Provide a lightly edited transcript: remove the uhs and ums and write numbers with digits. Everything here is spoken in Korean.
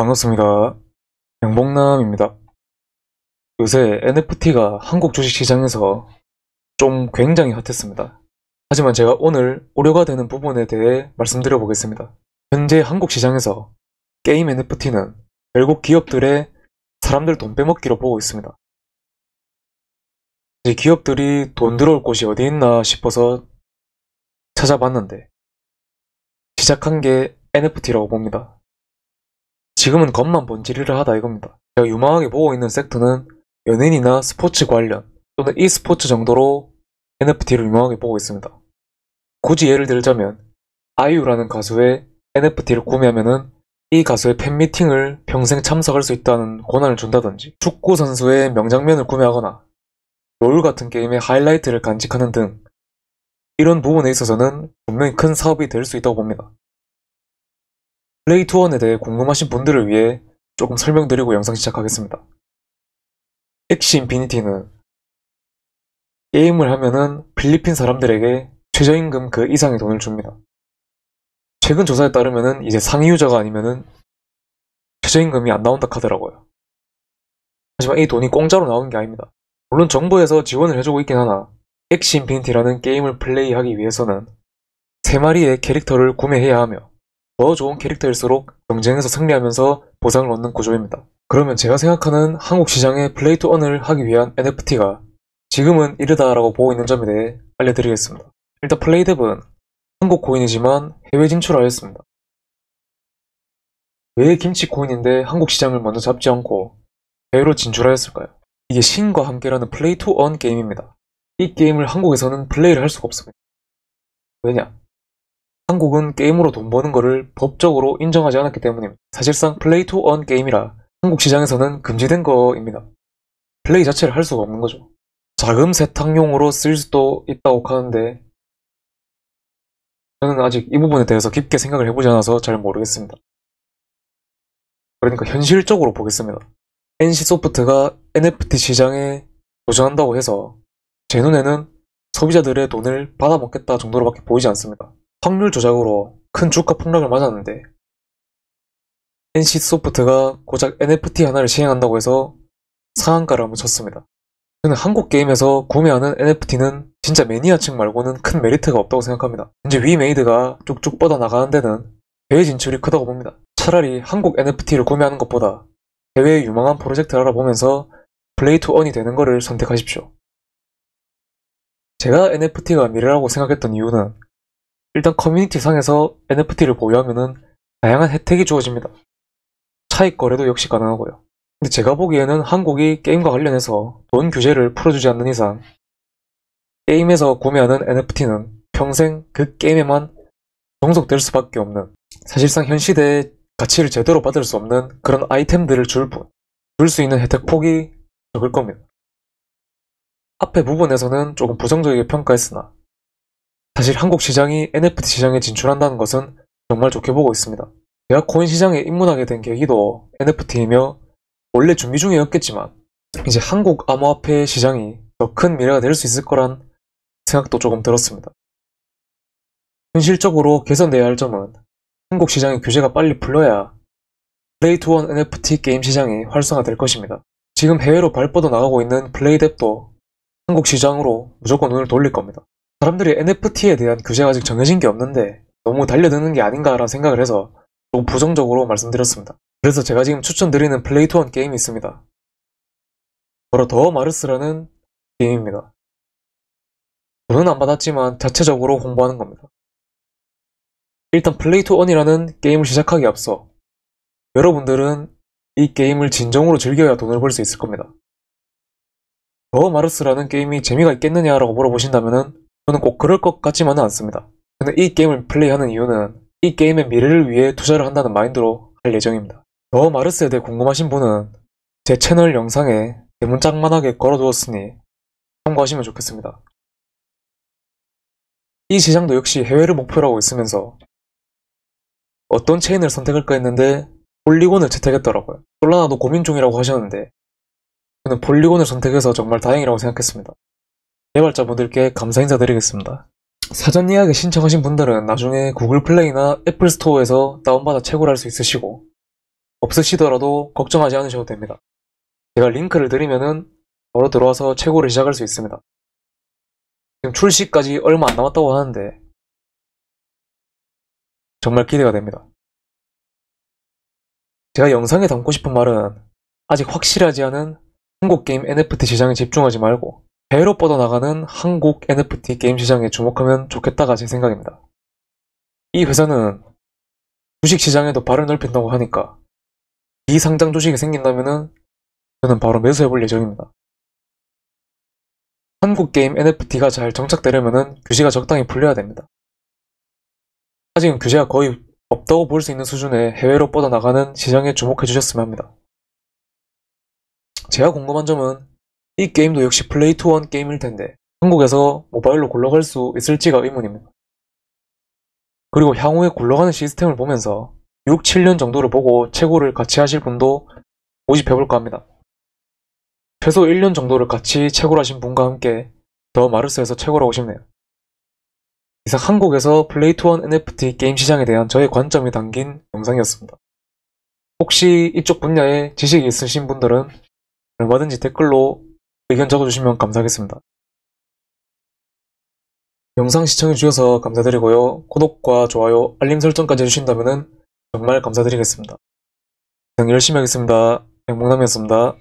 반갑습니다. 양봉남입니다. 요새 NFT가 한국 주식시장에서 좀 굉장히 핫했습니다. 하지만 제가 오늘 우려가 되는 부분에 대해 말씀드려 보겠습니다. 현재 한국 시장에서 게임 NFT는 결국 기업들의 사람들 돈 빼먹기로 보고 있습니다. 이제 기업들이 돈 들어올 곳이 어디 있나 싶어서 찾아봤는데 시작한 게 NFT라고 봅니다. 지금은 겉만 번지르르 하다 이겁니다. 제가 유망하게 보고 있는 섹터는 연예인이나 스포츠 관련 또는 e스포츠 정도로 NFT를 유망하게 보고 있습니다. 굳이 예를 들자면 아이유라는 가수의 NFT를 구매하면은 이 가수의 팬미팅을 평생 참석할 수 있다는 권한을 준다든지, 축구 선수의 명장면을 구매하거나 롤 같은 게임의 하이라이트를 간직하는 등 이런 부분에 있어서는 분명히 큰 사업이 될 수 있다고 봅니다. 플레이2원에 대해 궁금하신 분들을 위해 조금 설명드리고 영상 시작하겠습니다. 엑시 인피니티는 게임을 하면은 필리핀 사람들에게 최저임금 그 이상의 돈을 줍니다. 최근 조사에 따르면은 이제 상위 유저가 아니면은 최저임금이 안 나온다 하더라고요. 하지만 이 돈이 공짜로 나오는 게 아닙니다. 물론 정부에서 지원을 해주고 있긴 하나 엑시 인피니티라는 게임을 플레이하기 위해서는 3마리의 캐릭터를 구매해야 하며 더 좋은 캐릭터일수록 경쟁에서 승리하면서 보상을 얻는 구조입니다. 그러면 제가 생각하는 한국 시장에 플레이2언을 하기 위한 NFT가 지금은 이르다라고 보고 있는 점에 대해 알려드리겠습니다. 일단 플레이뎁은 한국 코인이지만 해외 진출하였습니다. 왜 김치 코인인데 한국 시장을 먼저 잡지 않고 해외로 진출하였을까요? 이게 신과 함께라는 플레이2언 게임입니다. 이 게임을 한국에서는 플레이를 할 수가 없습니다. 왜냐? 한국은 게임으로 돈 버는 거를 법적으로 인정하지 않았기 때문입니다. 사실상 플레이2언 게임이라 한국 시장에서는 금지된 거입니다. 플레이 자체를 할 수가 없는 거죠. 자금 세탁용으로 쓸 수도 있다고 하는데 저는 아직 이 부분에 대해서 깊게 생각을 해보지 않아서 잘 모르겠습니다. 그러니까 현실적으로 보겠습니다. NC소프트가 NFT 시장에 도전한다고 해서 제 눈에는 소비자들의 돈을 받아먹겠다 정도로밖에 보이지 않습니다. 확률 조작으로 큰 주가 폭락을 맞았는데 NC소프트가 고작 NFT 하나를 시행한다고 해서 상한가를 한번 쳤습니다. 저는 한국 게임에서 구매하는 NFT는 진짜 매니아층 말고는 큰 메리트가 없다고 생각합니다. 현재 위메이드가 쭉쭉 뻗어나가는 데는 해외 진출이 크다고 봅니다. 차라리 한국 NFT를 구매하는 것보다 해외의 유망한 프로젝트를 알아보면서 플레이2언이 되는 거를 선택하십시오. 제가 NFT가 미래라고 생각했던 이유는 일단 커뮤니티 상에서 NFT를 보유하면은 다양한 혜택이 주어집니다. 차익 거래도 역시 가능하고요. 근데 제가 보기에는 한국이 게임과 관련해서 돈 규제를 풀어주지 않는 이상 게임에서 구매하는 NFT는 평생 그 게임에만 종속될 수밖에 없는, 사실상 현 시대의 가치를 제대로 받을 수 없는 그런 아이템들을 줄 수 있는 혜택 폭이 적을 겁니다. 앞에 부분에서는 조금 부정적이게 평가했으나 사실 한국 시장이 NFT 시장에 진출한다는 것은 정말 좋게 보고 있습니다. 제가 코인 시장에 입문하게 된 계기도 NFT이며 원래 준비 중이었겠지만 이제 한국 암호화폐 시장이 더 큰 미래가 될 수 있을 거란 생각도 조금 들었습니다. 현실적으로 개선돼야 할 점은 한국 시장의 규제가 빨리 풀려야 플레이2원 NFT 게임 시장이 활성화될 것입니다. 지금 해외로 발뻗어 나가고 있는 플레이뎁도 한국 시장으로 무조건 눈을 돌릴 겁니다. 사람들이 NFT에 대한 규제가 아직 정해진 게 없는데 너무 달려드는 게 아닌가라는 생각을 해서 조금 부정적으로 말씀드렸습니다. 그래서 제가 지금 추천드리는 플레이2원 게임이 있습니다. 바로 더 마르스라는 게임입니다. 돈은 안 받았지만 자체적으로 홍보하는 겁니다. 일단 플레이2원이라는 게임을 시작하기에 앞서 여러분들은 이 게임을 진정으로 즐겨야 돈을 벌 수 있을 겁니다. 더 마르스라는 게임이 재미가 있겠느냐라고 물어보신다면은 저는 꼭 그럴 것 같지만은 않습니다. 저는 이 게임을 플레이하는 이유는 이 게임의 미래를 위해 투자를 한다는 마인드로 할 예정입니다. 더 마르스에 대해 궁금하신 분은 제 채널 영상에 대문짝만하게 걸어두었으니 참고하시면 좋겠습니다. 이 시장도 역시 해외를 목표로 하고 있으면서 어떤 체인을 선택할까 했는데 폴리곤을 채택했더라고요. 솔라나도 고민 중이라고 하셨는데 저는 폴리곤을 선택해서 정말 다행이라고 생각했습니다. 개발자분들께 감사 인사드리겠습니다. 사전 예약에 신청하신 분들은 나중에 구글 플레이나 애플 스토어에서 다운받아 채굴할 수 있으시고 없으시더라도 걱정하지 않으셔도 됩니다. 제가 링크를 드리면은 바로 들어와서 채굴을 시작할 수 있습니다. 지금 출시까지 얼마 안 남았다고 하는데 정말 기대가 됩니다. 제가 영상에 담고 싶은 말은 아직 확실하지 않은 한국 게임 NFT 시장에 집중하지 말고 해외로 뻗어나가는 한국 NFT 게임 시장에 주목하면 좋겠다가 제 생각입니다. 이 회사는 주식시장에도 발을 넓힌다고 하니까 비상장 주식이 생긴다면은 저는 바로 매수해볼 예정입니다. 한국 게임 NFT가 잘 정착되려면은 규제가 적당히 풀려야 됩니다. 아직은 규제가 거의 없다고 볼 수 있는 수준의 해외로 뻗어나가는 시장에 주목해 주셨으면 합니다. 제가 궁금한 점은 이 게임도 역시 플레이 투 원 게임일 텐데 한국에서 모바일로 굴러갈 수 있을지가 의문입니다. 그리고 향후에 굴러가는 시스템을 보면서 6, 7년 정도를 보고 채굴을 같이 하실 분도 모집해볼까 합니다. 최소 1년 정도를 같이 채굴하신 분과 함께 더 마르스에서 채굴하고 싶네요. 이상 한국에서 플레이 투 원 NFT 게임 시장에 대한 저의 관점이 담긴 영상이었습니다. 혹시 이쪽 분야에 지식이 있으신 분들은 얼마든지 댓글로 의견 적어주시면 감사하겠습니다. 영상 시청해주셔서 감사드리고요. 구독과 좋아요, 알림 설정까지 해주신다면 정말 감사드리겠습니다. 이상 열심히 하겠습니다. 백몽남이었습니다.